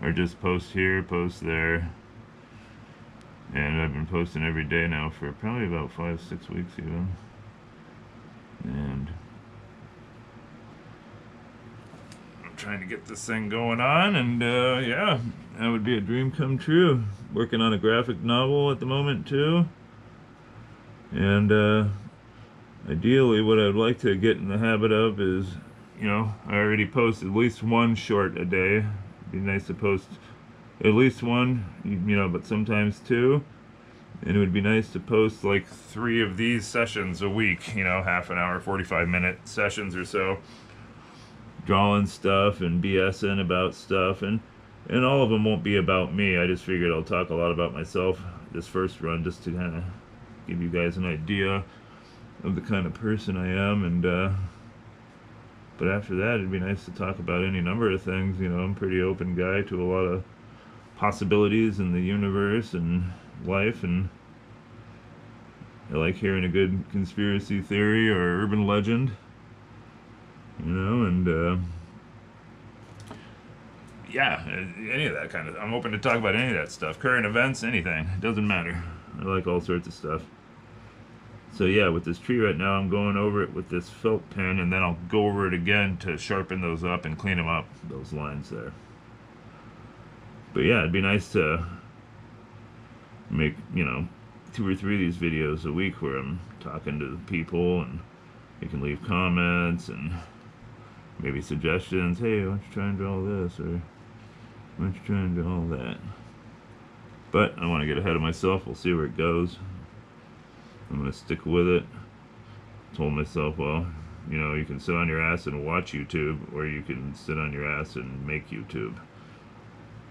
or just post here, post there. And I've been posting every day now for probably about 5-6 weeks even. And I'm trying to get this thing going on, and yeah, that would be a dream come true. Working on a graphic novel at the moment too. And ideally what I'd like to get in the habit of is, I already post at least one short a day. It'd be nice to post at least one, but sometimes two. And it would be nice to post like 3 of these sessions a week, half an hour, 45-minute sessions or so. Drawing stuff and BSing about stuff, and all of them won't be about me. I just figured I'll talk a lot about myself this first run, just to kind of give you guys an idea of the kind of person I am. And but after that, it'd be nice to talk about any number of things. I'm a pretty open guy to a lot of possibilities in the universe and life, and I like hearing a good conspiracy theory or urban legend, and yeah, any of that kind of, I'm open to talk about any of that stuff, current events, anything, it doesn't matter. I like all sorts of stuff. So yeah, with this tree right now, I'm going over it with this felt pen, and then I'll go over it again to sharpen those up and clean them up, those lines there. But yeah, it'd be nice to make, 2 or 3 of these videos a week where I'm talking to people, and you can leave comments and maybe suggestions. Hey, why don't you try and draw this, or why don't you try and do all that? But I want to get ahead of myself. We'll see where it goes. I'm going to stick with it. Told myself, well, you can sit on your ass and watch YouTube, or you can sit on your ass and make YouTube.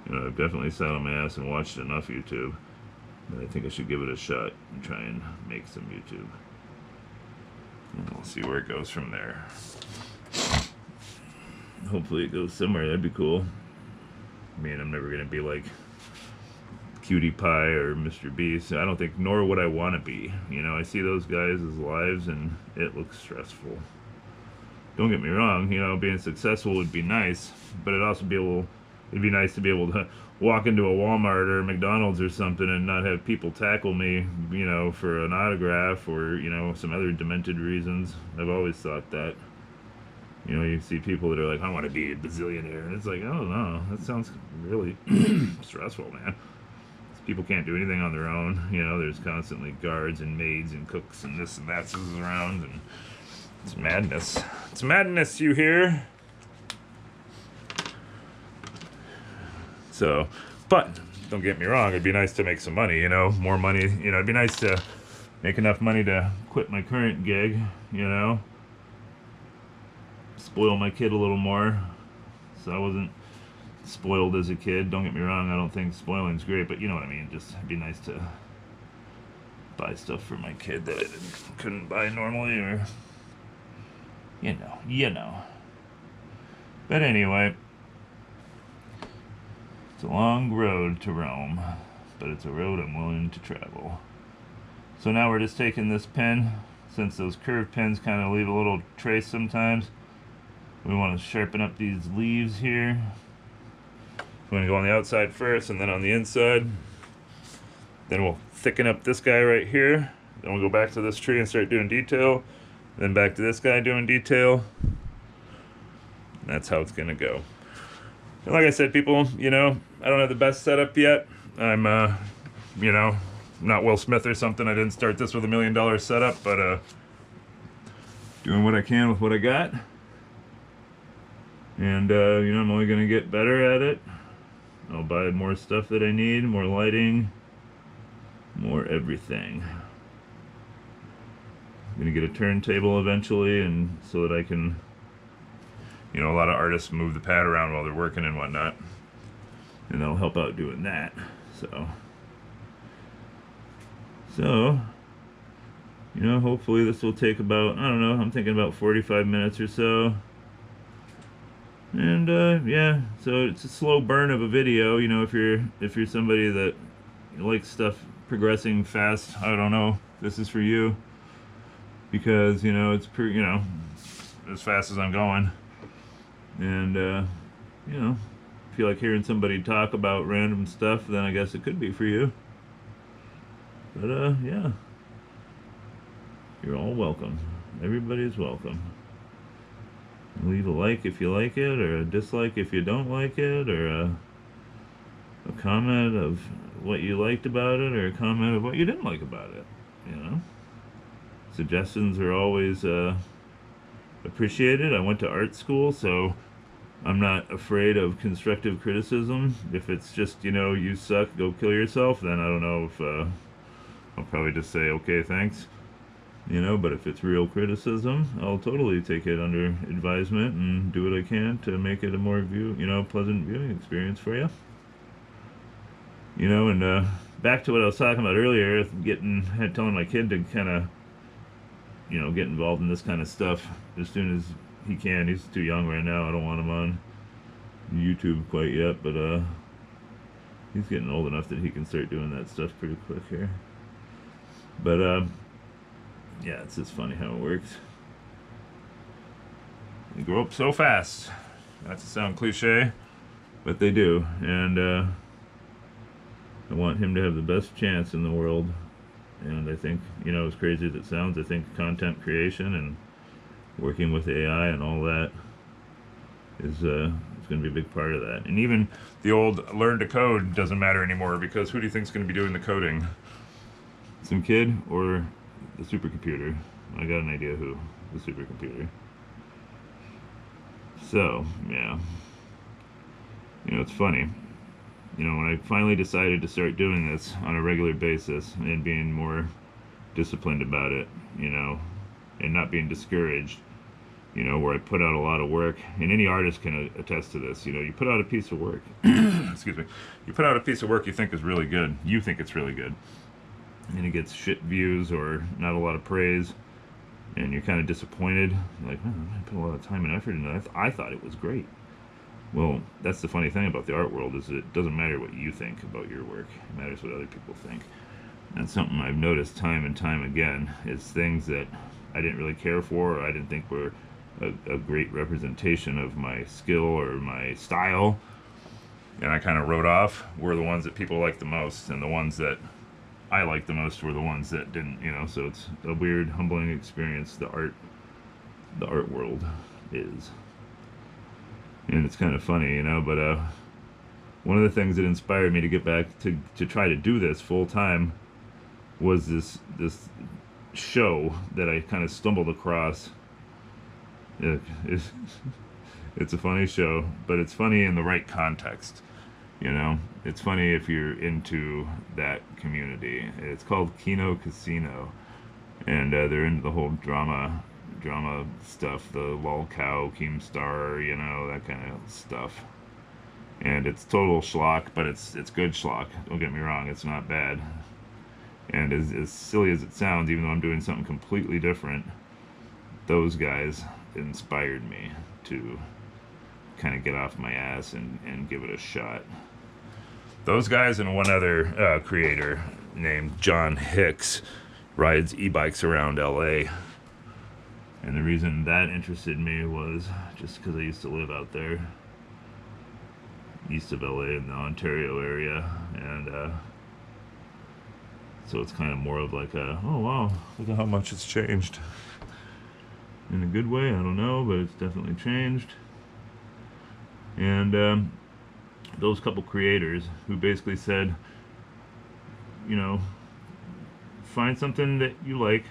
I've definitely sat on my ass and watched enough YouTube, but I think I should give it a shot and try and make some YouTube. And we'll see where it goes from there. Hopefully it goes somewhere. That'd be cool. I mean, I'm never going to be like Cutie Pie or Mr. Beast. I don't think, nor would I want to be. I see those guys' lives, and it looks stressful. Don't get me wrong, being successful would be nice, but it'd be nice to be able to walk into a Walmart or McDonald's or something and not have people tackle me, for an autograph or, some other demented reasons. I've always thought that. You see people that are like, I want to be a bazillionaire. And it's like, oh no, that sounds really stressful, man. People can't do anything on their own. There's constantly guards and maids and cooks and this and that's around, and it's madness. It's madness, you hear? So, but don't get me wrong, it'd be nice to make some money, more money. It'd be nice to make enough money to quit my current gig, spoil my kid a little more. So I wasn't spoiled as a kid. Don't get me wrong, I don't think spoiling's great, but you know what I mean. Just it'd be nice to buy stuff for my kid that I couldn't buy normally, or you know. But anyway, it's a long road to Rome, but it's a road I'm willing to travel. So now we're just taking this pen, since those curved pens kind of leave a little trace sometimes. We want to sharpen up these leaves here. We're going to go on the outside first, and then on the inside. Then we'll thicken up this guy right here. Then we'll go back to this tree and start doing detail. Then back to this guy doing detail. And that's how it's going to go. And like I said, people, I don't have the best setup yet. I'm, not Will Smith or something. I didn't start this with $1 million setup, but doing what I can with what I got. And, I'm only going to get better at it. I'll buy more stuff that I need, more lighting, more everything. I'm going to get a turntable eventually, and so that I can, a lot of artists move the pad around while they're working and whatnot. And that'll help out doing that. So, hopefully this will take about, I'm thinking about 45 minutes or so. And yeah, so it's a slow burn of a video. If you're somebody that likes stuff progressing fast, I don't know, this is for you, because it's as fast as I'm going. And if if you like hearing somebody talk about random stuff, then I guess it could be for you. But yeah, you're all welcome. Everybody's welcome. Leave a like if you like it, or a dislike if you don't like it, or a comment of what you liked about it, or a comment of what you didn't like about it. You know, suggestions are always appreciated. I went to art school, so I'm not afraid of constructive criticism. If it's just, you know, you suck, go kill yourself, then I don't know if I'll probably just say, okay, thanks. You know, but if it's real criticism, I'll totally take it under advisement and do what I can to make it a more pleasant viewing experience for you. You know, and back to what I was talking about earlier, telling my kid to kind of, you know, get involved in this kind of stuff as soon as he can. He's too young right now. I don't want him on YouTube quite yet, but he's getting old enough that he can start doing that stuff pretty quick here. But yeah, it's just funny how it works. They grow up so fast. Not to sound cliche, but they do. And I want him to have the best chance in the world. And I think, you know, as crazy as it sounds, I think content creation and working with AI and all that is going to be a big part of that. And even the old learn to code doesn't matter anymore, because who do you think is going to be doing the coding? Some kid or the supercomputer? I got an idea who. The supercomputer. So, yeah. You know, it's funny. You know, when I finally decided to start doing this on a regular basis and being more disciplined about it, you know, and not being discouraged, you know, where I put out a lot of work, and any artist can attest to this, you know, you put out a piece of work, excuse me, you put out a piece of work you think is really good, you think it's really good, and it gets shit views or not a lot of praise, and you're kind of disappointed. You're like, oh, I put a lot of time and effort into that. I thought it was great. Well, that's the funny thing about the art world, is it doesn't matter what you think about your work. It matters what other people think. And something I've noticed time and time again is things that I didn't really care for, or I didn't think were a great representation of my skill or my style, and I kind of wrote off, were the ones that people liked the most, and the ones that I liked the most were the ones that didn't, you know. So it's a weird, humbling experience, the art world is. And it's kind of funny, you know, but one of the things that inspired me to get back to try to do this full time was this show that I kind of stumbled across. It's a funny show, but it's funny in the right context, you know. It's funny if you're into that community. It's called Kino Casino, and they're into the whole drama stuff, the lol cow, Keemstar, you know, that kind of stuff. And it's total schlock, but it's good schlock. Don't get me wrong, it's not bad. And as silly as it sounds, even though I'm doing something completely different, those guys inspired me to kind of get off my ass and give it a shot. Those guys and one other creator named John Hicks rides e-bikes around LA. And the reason that interested me was just because I used to live out there, east of LA in the Ontario area, and so it's kind of more of like a, oh wow, look at how much it's changed. In a good way, I don't know, but it's definitely changed. And those couple creators who basically said, you know, find something that you like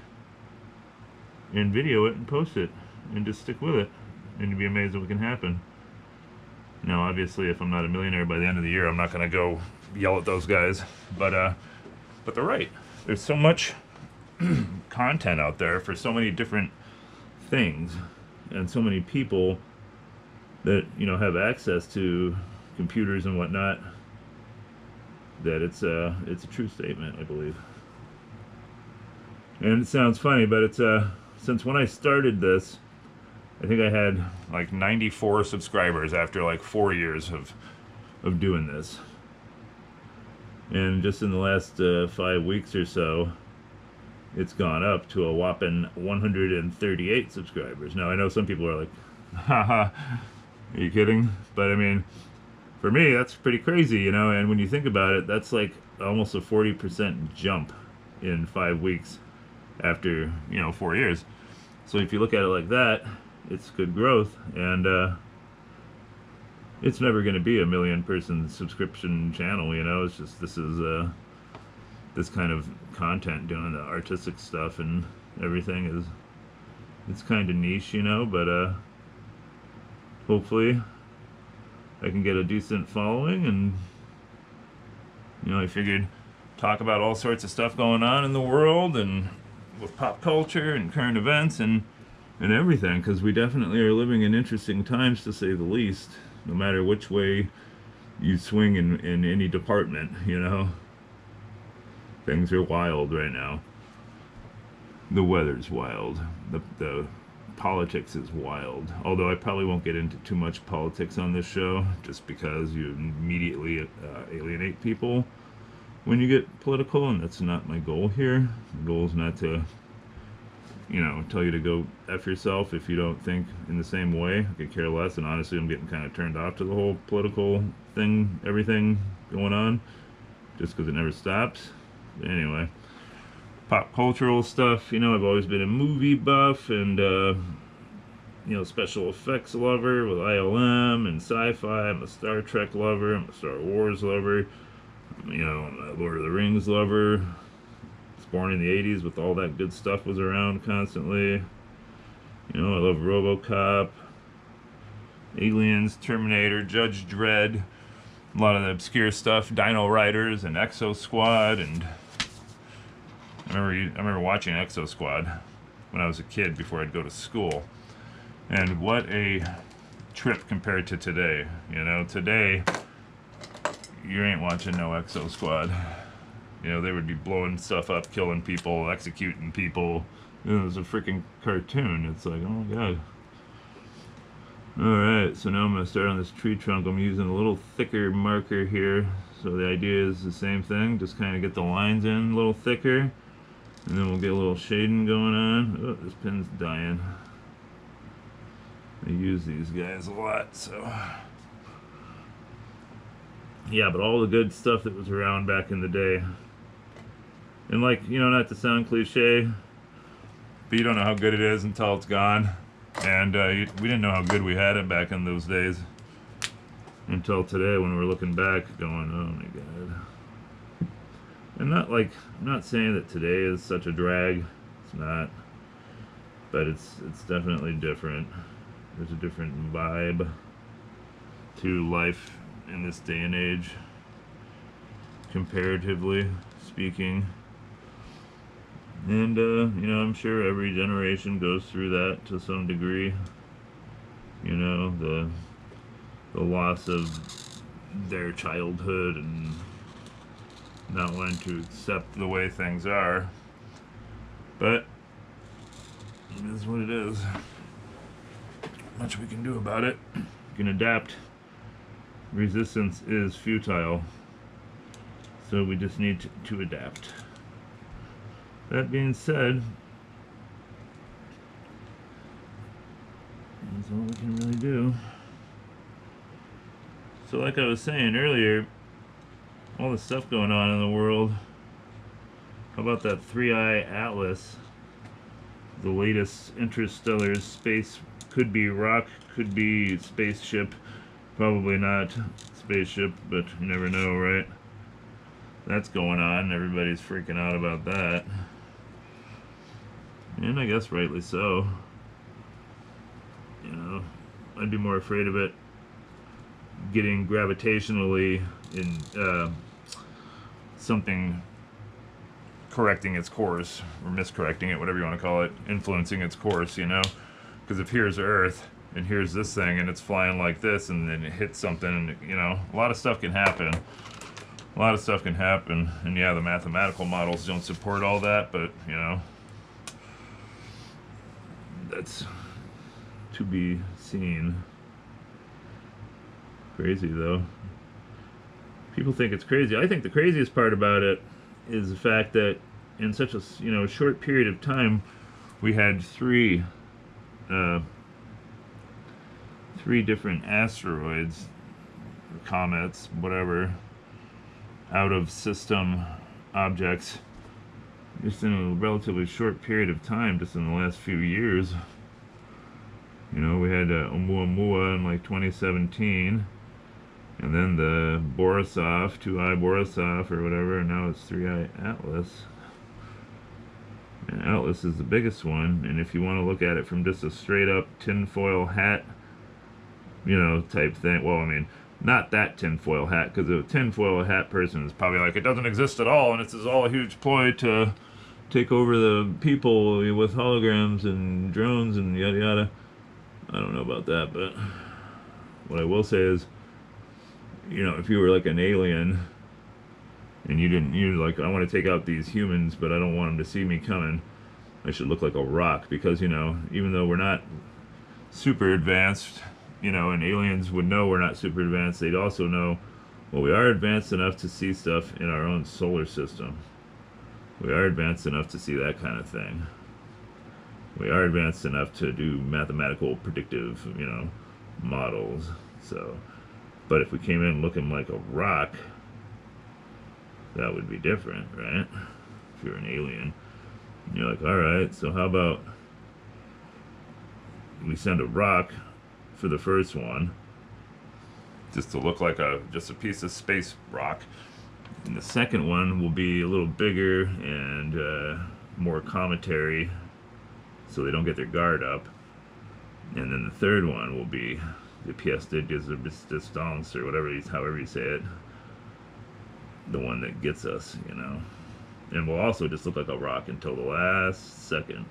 and video it and post it and just stick with it, and you'll be amazed at what can happen. Now, obviously, if I'm not a millionaire by the end of the year, I'm not going to go yell at those guys, but they're right. There's so much content out there for so many different things, and so many people that, you know, have access to computers and whatnot, that it's a true statement, I believe. And it sounds funny, but it's since when I started this, I think I had like 94 subscribers after like 4 years of doing this. And just in the last 5 weeks or so, it's gone up to a whopping 138 subscribers. Now, I know some people are like, haha, are you kidding? But I mean, for me, that's pretty crazy, you know. And when you think about it, that's like almost a 40% jump in 5 weeks after, 4 years. So if you look at it like that, it's good growth, and it's never going to be a million person subscription channel, you know. It's just this is this kind of content, doing the artistic stuff and everything, is it's kind of niche, you know. But hopefully I can get a decent following, and I figured talk about all sorts of stuff going on in the world and with pop culture and current events and everything, because we definitely are living in interesting times, to say the least, no matter which way you swing in any department, you know. Things are wild right now. The weather's wild. The politics is wild. Although I probably won't get into too much politics on this show, just because you immediately alienate people when you get political, and that's not my goal here. The goal is not to, tell you to go F yourself if you don't think in the same way. I could care less, and honestly, I'm getting kind of turned off to the whole political thing, everything going on, just because it never stops. But anyway, pop cultural stuff, I've always been a movie buff and, special effects lover with ILM and sci-fi. I'm a Star Trek lover. I'm a Star Wars lover. I'm a Lord of the Rings lover. I was born in the 80s with all that good stuff was around constantly. I love RoboCop, Aliens, Terminator, Judge Dredd, a lot of the obscure stuff, Dino Riders and Exo Squad, and I remember watching Exo Squad when I was a kid before I'd go to school. And what a trip compared to today. Today you ain't watching no Exo Squad. They would be blowing stuff up, killing people, executing people. It was a freaking cartoon. It's like, oh my god. Alright, so now I'm going to start on this tree trunk. I'm using a little thicker marker here. So the idea is the same thing, just kind of get the lines in a little thicker, and then we'll get a little shading going on. Oh, this pen's dying. I use these guys a lot, so... Yeah, but all the good stuff that was around back in the day. And like, not to sound cliche, but you don't know how good it is until it's gone. And we didn't know how good we had it back in those days until today, when we're looking back going, oh my god. And I'm not saying that today is such a drag. It's not. But it's definitely different. There's a different vibe to life in this day and age, comparatively speaking. And I'm sure every generation goes through that to some degree. The loss of their childhood and not wanting to accept the way things are. But it is what it is. Not much we can do about it. You can adapt. Resistance is futile. So we just need to adapt. That being said, that's all we can really do. So like I was saying earlier, all the stuff going on in the world. How about that 3-eye atlas? The latest interstellar space, could be rock, could be spaceship. Probably not spaceship, but you never know, right? That's going on. Everybody's freaking out about that. And I guess rightly so. I'd be more afraid of it getting gravitationally in something correcting its course, or miscorrecting it, whatever you want to call it, influencing its course, because if here's Earth and here's this thing and it's flying like this and then it hits something, a lot of stuff can happen. A lot of stuff can happen, and yeah, the mathematical models don't support all that, but that's to be seen. Crazy though. People think it's crazy. I think the craziest part about it is the fact that in such a short period of time, we had three different asteroids comets, whatever, out of system objects just in a relatively short period of time, just in the last few years. You know, we had Oumuamua in like 2017, and then the Borisov, 2-eye Borisov or whatever, and now it's 3-eye Atlas. And Atlas is the biggest one, and if you want to look at it from just a straight up tinfoil hat, you know, type thing, well, I mean, not that tinfoil hat, because a tinfoil hat person is probably like, it doesn't exist at all, and it's all a huge ploy to take over the people with holograms and drones and yada yada. I don't know about that, but what I will say is, you know, if you were like an alien and you're like, I want to take out these humans, but I don't want them to see me coming, I should look like a rock, because, you know, even though we're not super advanced, you know, and aliens would know we're not super advanced, they'd also know, well, we are advanced enough to see stuff in our own solar system. We are advanced enough to see that kind of thing. We are advanced enough to do mathematical predictive, you know, models. So, but if we came in looking like a rock, that would be different, right? If you're an alien, and you're like, all right, so how about we send a rock for the first one, just to look like just a piece of space rock. And the second one will be a little bigger and more cometary, so they don't get their guard up. And then the third one will be the pièce de résistance, or whatever, however you say it, the one that gets us, you know. And we'll also just look like a rock until the last second,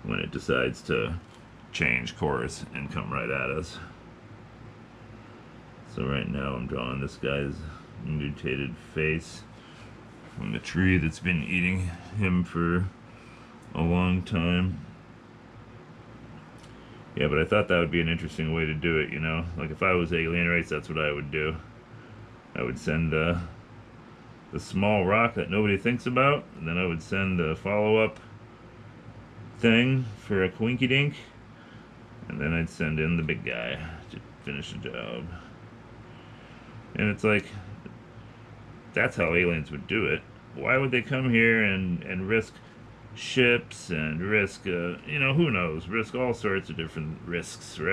when it decides to change course and come right at us. So right now I'm drawing this guy's mutated face from the tree that's been eating him for a long time. Yeah, but I thought that would be an interesting way to do it, you know? Like, if I was alien race, that's what I would do. I would send the small rock that nobody thinks about, and then I would send a follow-up thing for a quinky dink, and then I'd send in the big guy to finish the job. And it's like, that's how aliens would do it. Why would they come here and risk ships and risk, you know, who knows, risk all sorts of different risks, right?